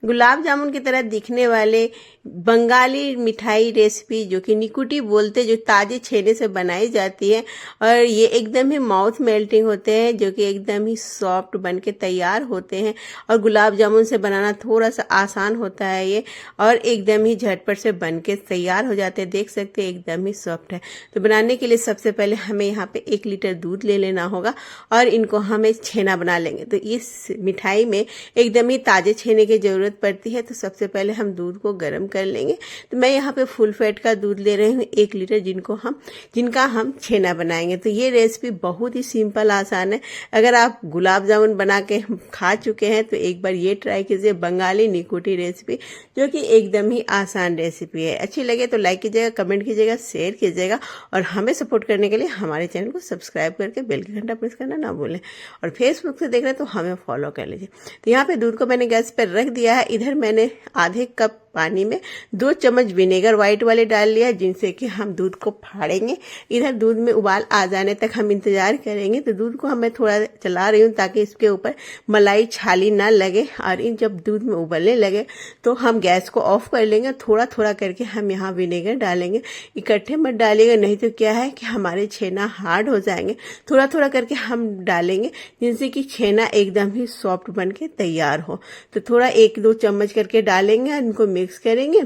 गुलाब जामुन की तरह दिखने वाले बंगाली मिठाई रेसिपी जो कि निकुटी बोलते, जो ताजे छेने से बनाई जाती है और ये एकदम ही माउथ मेल्टिंग होते हैं, जो कि एकदम ही सॉफ्ट बन के तैयार होते हैं। और गुलाब जामुन से बनाना थोड़ा सा आसान होता है ये, और एकदम ही झटपट से बन के तैयार हो जाते हैं। देख सकते हैं एकदम ही सॉफ्ट है। तो बनाने के लिए सबसे पहले हमें यहाँ पे 1 लीटर दूध ले लेना होगा और इनको हमें छेना बना लेंगे। तो इस मिठाई में एकदम ही ताजे छेने की जरूरत पड़ती है। तो सबसे पहले हम दूध को गर्म कर लेंगे। तो मैं यहाँ पे फुल फैट का दूध ले रही हूँ 1 लीटर, जिनका हम छेना बनाएंगे। तो ये रेसिपी बहुत ही सिंपल आसान है। अगर आप गुलाब जामुन बना के खा चुके हैं तो एक बार ये ट्राई कीजिए, बंगाली निकुटी रेसिपी, जो कि एकदम ही आसान रेसिपी है। अच्छी लगे तो लाइक कीजिएगा, कमेंट कीजिएगा, शेयर कीजिएगा और हमें सपोर्ट करने के लिए हमारे चैनल को सब्सक्राइब करके बेल का घंटा प्रेस करना ना भूलें। और फेसबुक से देख रहे हैं तो हमें फॉलो कर लीजिए। तो यहाँ पे दूध को मैंने गैस पर रख दिया है। इधर मैंने आधे कप पानी में 2 चम्मच विनेगर व्हाइट वाले डाल लिया, जिनसे कि हम दूध को फाड़ेंगे। इधर दूध में उबाल आ जाने तक हम इंतजार करेंगे। तो दूध को हम मैं थोड़ा चला रही हूँ ताकि इसके ऊपर मलाई छाली ना लगे। और इन जब दूध में उबलने लगे तो हम गैस को ऑफ कर लेंगे। थोड़ा थोड़ा करके हम यहाँ विनेगर डालेंगे, इकट्ठे मत डालिएगा, नहीं तो क्या है कि हमारे छेना हार्ड हो जाएंगे। थोड़ा थोड़ा करके हम डालेंगे, जिनसे कि छेना एकदम ही सॉफ्ट बन के तैयार हो। तो थोड़ा 1-2 चम्मच करके डालेंगे, इनको मिक्स करेंगे।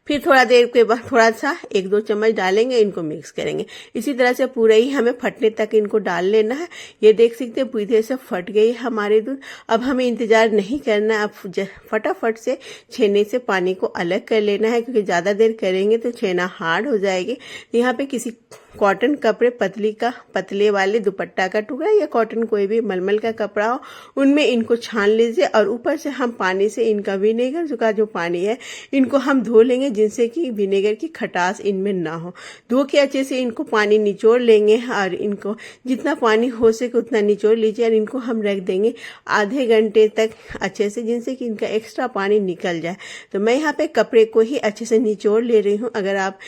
फिर थोड़ा देर के बाद थोड़ा सा 1-2 चम्मच डालेंगे, इनको मिक्स करेंगे। इसी तरह से पूरा ही हमें फटने तक इनको डाल लेना है। ये देख सकते हैं पूरी तरह से फट गई हमारे दूध। अब हमें इंतजार नहीं करना है, अब फटाफट से छेने से पानी को अलग कर लेना है, क्योंकि ज़्यादा देर करेंगे तो छेना हार्ड हो जाएगी। तो यहाँ पे किसी कॉटन कपड़े पतले वाले दुपट्टा का टुकड़ा या कॉटन कोई भी मलमल का कपड़ा हो, उनमें इनको छान लीजिए। और ऊपर से हम पानी से इनका विनेगर का जो पानी है इनको हम धो लेंगे, जिनसे कि विनेगर की खटास इनमें ना हो। धो के अच्छे से इनको पानी निचोड़ लेंगे और इनको जितना पानी हो सके उतना निचोड़ लीजिए। और इनको हम रख देंगे आधे घंटे तक अच्छे से, जिनसे कि इनका एक्स्ट्रा पानी निकल जाए। तो मैं यहाँ पे कपड़े को ही अच्छे से निचोड़ ले रही हूँ। अगर आप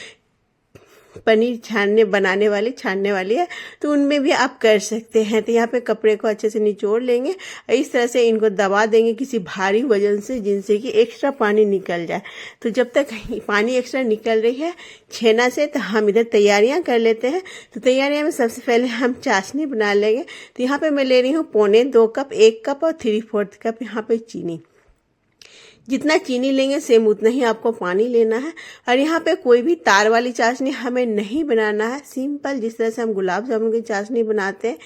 पनीर छानने वाली है तो उनमें भी आप कर सकते हैं। तो यहाँ पे कपड़े को अच्छे से निचोड़ लेंगे, इस तरह से इनको दबा देंगे किसी भारी वजन से, जिनसे कि एक्स्ट्रा पानी निकल जाए। तो जब तक पानी एक्स्ट्रा निकल रही है छेना से, तो हम इधर तैयारियां कर लेते हैं। तो तैयारियां में सबसे पहले हम चाशनी बना लेंगे। तो यहाँ पे मैं ले रही हूँ 2.25 कप, 1 कप और 3/4 कप यहाँ पे चीनी। जितना चीनी लेंगे सेम उतना ही आपको पानी लेना है। और यहाँ पे कोई भी तार वाली चाशनी हमें नहीं बनाना है, सिंपल जिस तरह से हम गुलाब जामुन की चाशनी बनाते हैं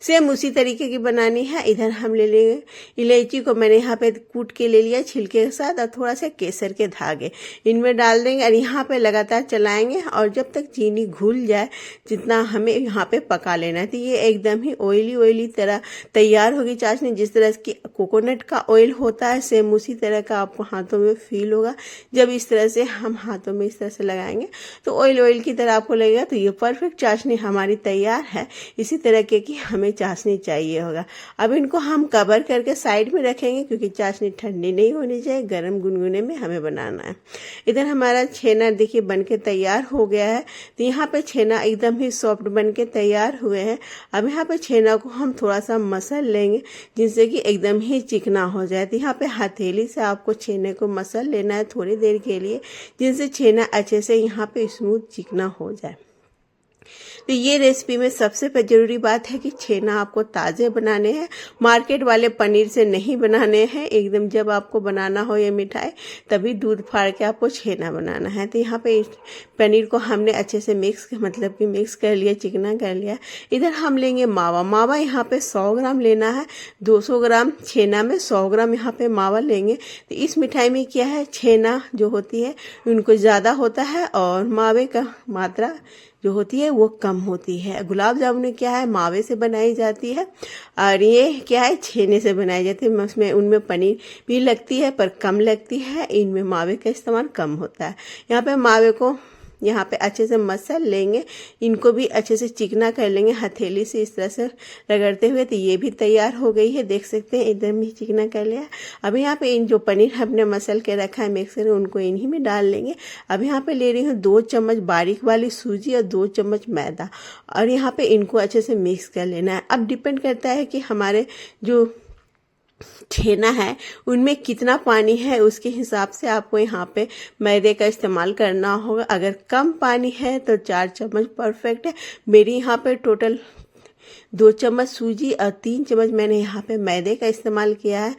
सेम उसी तरीके की बनानी है। इधर हम ले लेंगे इलायची को, मैंने यहाँ पे कूट के ले लिया छिलके के साथ, और थोड़ा सा केसर के धागे इनमें डाल देंगे। और यहाँ पे लगातार चलाएंगे और जब तक चीनी घुल जाए, जितना हमें यहाँ पे पका लेना है। तो ये एकदम ही ऑयली तरह तैयार होगी चाशनी। जिस तरह की कोकोनट का ऑयल होता है सेम उसी तरह का आपको हाथों में फील होगा। जब इस तरह से हम हाथों में इस तरह से लगाएंगे तो ऑयल की तरह आपको लगेगा। तो ये परफेक्ट चाशनी हमारी तैयार है। इसी तरह की हमें चाशनी चाहिए होगा। अब इनको हम कवर करके साइड में रखेंगे, क्योंकि चाशनी ठंडी नहीं होनी चाहिए, गर्म गुनगुने में हमें बनाना है। इधर हमारा छेना देखिए बनके तैयार हो गया है। तो यहाँ पे छेना एकदम ही सॉफ्ट बनके तैयार हुए हैं। अब यहाँ पे छेना को हम थोड़ा सा मसल लेंगे, जिससे कि एकदम ही चिकना हो जाए। तो यहाँ पे हथेली से आपको छेने को मसल लेना है थोड़ी देर के लिए, जिनसे छेना अच्छे से यहाँ पे स्मूथ चिकना हो जाए। तो ये रेसिपी में सबसे जरूरी बात है कि छेना आपको ताज़े बनाने हैं, मार्केट वाले पनीर से नहीं बनाने हैं। एकदम जब आपको बनाना हो ये मिठाई तभी दूध फाड़ के आपको छेना बनाना है। तो यहाँ पे पनीर को हमने अच्छे से मिक्स कर लिया, चिकना कर लिया। इधर हम लेंगे मावा यहाँ पे 100 ग्राम लेना है। 200 ग्राम छेना में 100 ग्राम यहाँ पे मावा लेंगे। तो इस मिठाई में क्या है, छेना जो होती है उनको ज़्यादा होता है और मावे का मात्रा जो होती है वो कम होती है। गुलाब जामुन क्या है, मावे से बनाई जाती है और ये क्या है, छेने से बनाई जाती है। उसमें उनमें पनीर भी लगती है पर कम लगती है, इनमें मावे का इस्तेमाल कम होता है। यहाँ पे मावे को यहाँ पे अच्छे से मसल लेंगे, इनको भी अच्छे से चिकना कर लेंगे हथेली से इस तरह से रगड़ते हुए। तो ये भी तैयार हो गई है, देख सकते हैं एकदम ही चिकना कर लिया। अब यहाँ पे इन जो पनीर हमने मसल के रखा है मिक्स करके, उनको इन्हीं में डाल लेंगे। अब यहाँ पे ले रही हूँ 2 चम्मच बारीक वाली सूजी और 2 चम्मच मैदा, और यहाँ पे इनको अच्छे से मिक्स कर लेना है। अब डिपेंड करता है कि हमारे जो छेना है उनमें कितना पानी है उसके हिसाब से आपको यहाँ पे मैदे का इस्तेमाल करना होगा। अगर कम पानी है तो 4 चम्मच परफेक्ट है। मेरी यहाँ पे टोटल 2 चम्मच सूजी और 3 चम्मच मैंने यहाँ पे मैदे का इस्तेमाल किया है,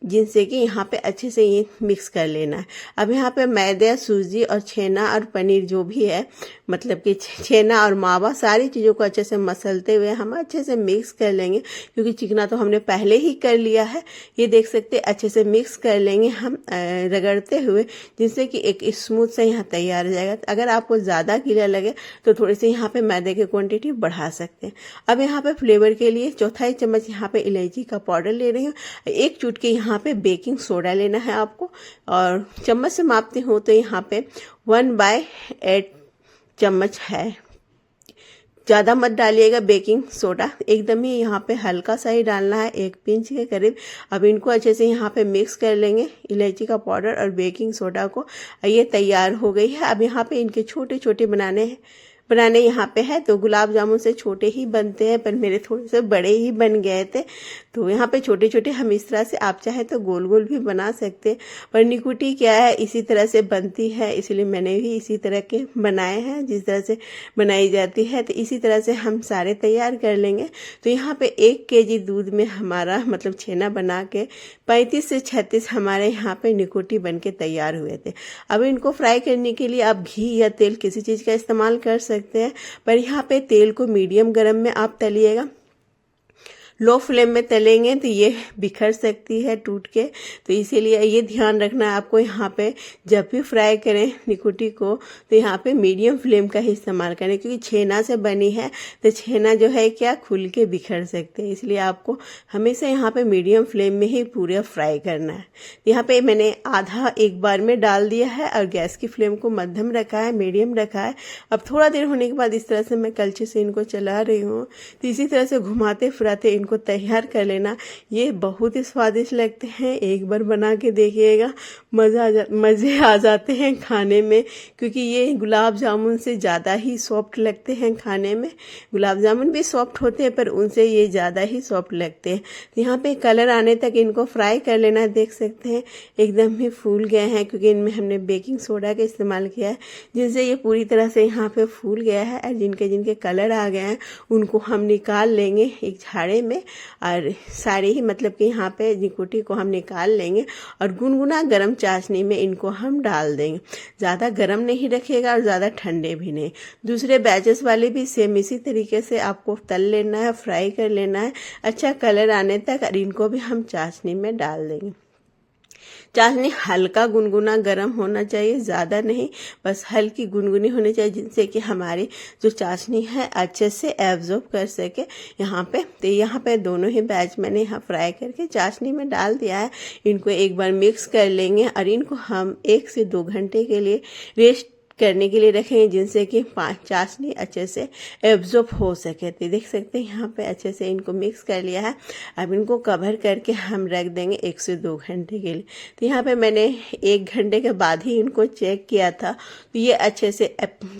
जिनसे कि यहाँ पे अच्छे से ये मिक्स कर लेना है। अब यहाँ पे मैदा, सूजी और छेना और पनीर जो भी है, मतलब कि छेना और मावा, सारी चीज़ों को अच्छे से मसलते हुए हम अच्छे से मिक्स कर लेंगे, क्योंकि चिकना तो हमने पहले ही कर लिया है। ये देख सकते हैं, अच्छे से मिक्स कर लेंगे हम रगड़ते हुए, जिससे कि एक स्मूथ से यहाँ तैयार हो जाएगा। अगर आपको ज़्यादा गीला लगे तो थोड़ी सी यहाँ पे मैदे की क्वांटिटी बढ़ा सकते हैं। अब यहाँ पे फ्लेवर के लिए 1/4 चम्मच यहाँ पे इलायची का पाउडर ले रही हूँ। 1 चुटकी यहाँ पे बेकिंग सोडा लेना है आपको, और चम्मच से मापते हो तो यहाँ पे 1/8 चम्मच है। ज़्यादा मत डालिएगा बेकिंग सोडा, एकदम ही यहाँ पे हल्का सा ही डालना है, 1 पिंच के करीब। अब इनको अच्छे से यहाँ पे मिक्स कर लेंगे, इलायची का पाउडर और बेकिंग सोडा को। ये तैयार हो गई है। अब यहाँ पे इनके छोटे छोटे बनाने यहाँ पे है। तो गुलाब जामुन से छोटे ही बनते हैं, पर मेरे थोड़े से बड़े ही बन गए थे, तो यहाँ पे छोटे छोटे हम इस तरह से, आप चाहे तो गोल गोल भी बना सकते हैं। पर निकुटी क्या है, इसी तरह से बनती है, इसलिए मैंने भी इसी तरह के बनाए हैं, जिस तरह से बनाई जाती है। तो इसी तरह से हम सारे तैयार कर लेंगे। तो यहाँ पे 1 केजी दूध में हमारा मतलब छेना बना के 35 से 36 हमारे यहाँ पे निकुटी बन के तैयार हुए थे। अब इनको फ्राई करने के लिए आप घी या तेल किसी चीज़ का इस्तेमाल कर सकते हैं, पर यहाँ पे तेल को मीडियम गरम में आप तलिएगा। लो फ्लेम में तलेंगे तो ये बिखर सकती है टूट के, तो इसीलिए ये ध्यान रखना है आपको। यहाँ पे जब भी फ्राई करें निकुटी को तो यहाँ पे मीडियम फ्लेम का ही इस्तेमाल करें, क्योंकि छेना से बनी है तो छेना जो है क्या खुल के बिखर सकते हैं, इसलिए आपको हमेशा यहाँ पे मीडियम फ्लेम में ही पूरा फ्राई करना है। यहाँ पे मैंने आधा एक बार में डाल दिया है और गैस की फ्लेम को मध्यम रखा है, मीडियम रखा है। अब थोड़ा देर होने के बाद इस तरह से मैं कलछी से इनको चला रही हूँ, तो इसी तरह से घुमाते फिराते इनको तैयार कर लेना। ये बहुत ही स्वादिष्ट लगते हैं, एक बार बना के देखिएगा, मज़े आ जाते हैं खाने में, क्योंकि ये गुलाब जामुन से ज़्यादा ही सॉफ्ट लगते हैं खाने में। गुलाब जामुन भी सॉफ्ट होते हैं, पर उनसे ये ज़्यादा ही सॉफ्ट लगते हैं। तो यहाँ पे कलर आने तक इनको फ्राई कर लेना। देख सकते हैं एकदम ही फूल गए हैं, क्योंकि इनमें हमने बेकिंग सोडा का इस्तेमाल किया है, जिनसे ये पूरी तरह से यहाँ पे फूल गया है। और जिनके जिनके कलर आ गए हैं उनको हम निकाल लेंगे एक झाड़े में, और सारे ही मतलब कि यहाँ पे निकुटी को हम निकाल लेंगे और गुनगुना गरम चाशनी में इनको हम डाल देंगे। ज़्यादा गरम नहीं रखिएगा और ज़्यादा ठंडे भी नहीं। दूसरे बैचेस वाले भी सेम इसी तरीके से आपको तल लेना है, फ्राई कर लेना है अच्छा कलर आने तक, और इनको भी हम चाशनी में डाल देंगे। चाशनी हल्का गुनगुना गर्म होना चाहिए, ज़्यादा नहीं, बस हल्की गुनगुनी होनी चाहिए, जिनसे कि हमारी जो चाशनी है अच्छे से एब्जॉर्ब कर सके यहाँ पे। तो यहाँ पे दोनों ही बैच मैंने यहाँ फ्राई करके चाशनी में डाल दिया है। इनको एक बार मिक्स कर लेंगे और इनको हम 1 से 2 घंटे के लिए रेस्ट करने के लिए रखेंगे, जिनसे कि चाशनी अच्छे से एब्जॉर्ब हो सके। तो देख सकते हैं यहाँ पे अच्छे से इनको मिक्स कर लिया है। अब इनको कवर करके हम रख देंगे 1 से 2 घंटे के लिए। तो यहाँ पे मैंने 1 घंटे के बाद ही इनको चेक किया था, तो ये अच्छे से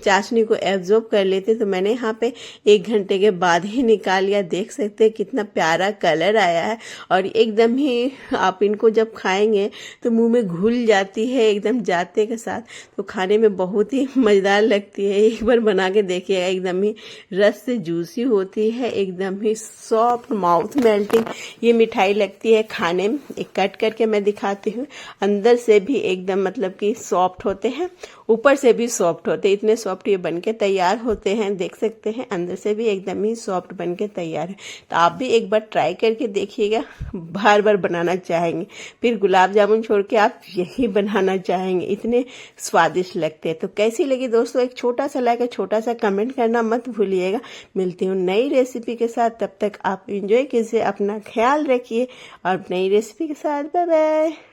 चाशनी को एब्जॉर्ब कर लेते, तो मैंने यहाँ पे 1 घंटे के बाद ही निकाल लिया। देख सकते हैं कितना प्यारा कलर आया है, और एकदम ही आप इनको जब खाएंगे तो मुँह में घुल जाती है एकदम जाते के साथ, तो खाने में बहुत ही मज़ेदार लगती है। एक बार बना के देखिएगा, एकदम ही रस से जूसी होती है, एकदम ही सॉफ्ट माउथ मेल्टिंग ये मिठाई लगती है खाने में। एक कट करके मैं दिखाती हूँ, अंदर से भी एकदम मतलब कि सॉफ्ट होते हैं, ऊपर से भी सॉफ्ट होते हैं, इतने सॉफ्ट ये बनके तैयार होते हैं। देख सकते हैं अंदर से भी एकदम ही सॉफ्ट बनके तैयार है। तो आप भी एक बार ट्राई करके देखिएगा, बार बार बनाना चाहेंगे, फिर गुलाब जामुन छोड़ के आप यही बनाना चाहेंगे, इतने स्वादिष्ट लगते हैं। तो कैसी लगी दोस्तों, एक छोटा सा लाइक, छोटा सा कमेंट करना मत भूलिएगा। मिलती हूँ नई रेसिपी के साथ, तब तक आप एंजॉय कीजिए, अपना ख्याल रखिए, और नई रेसिपी के साथ बाय बाय।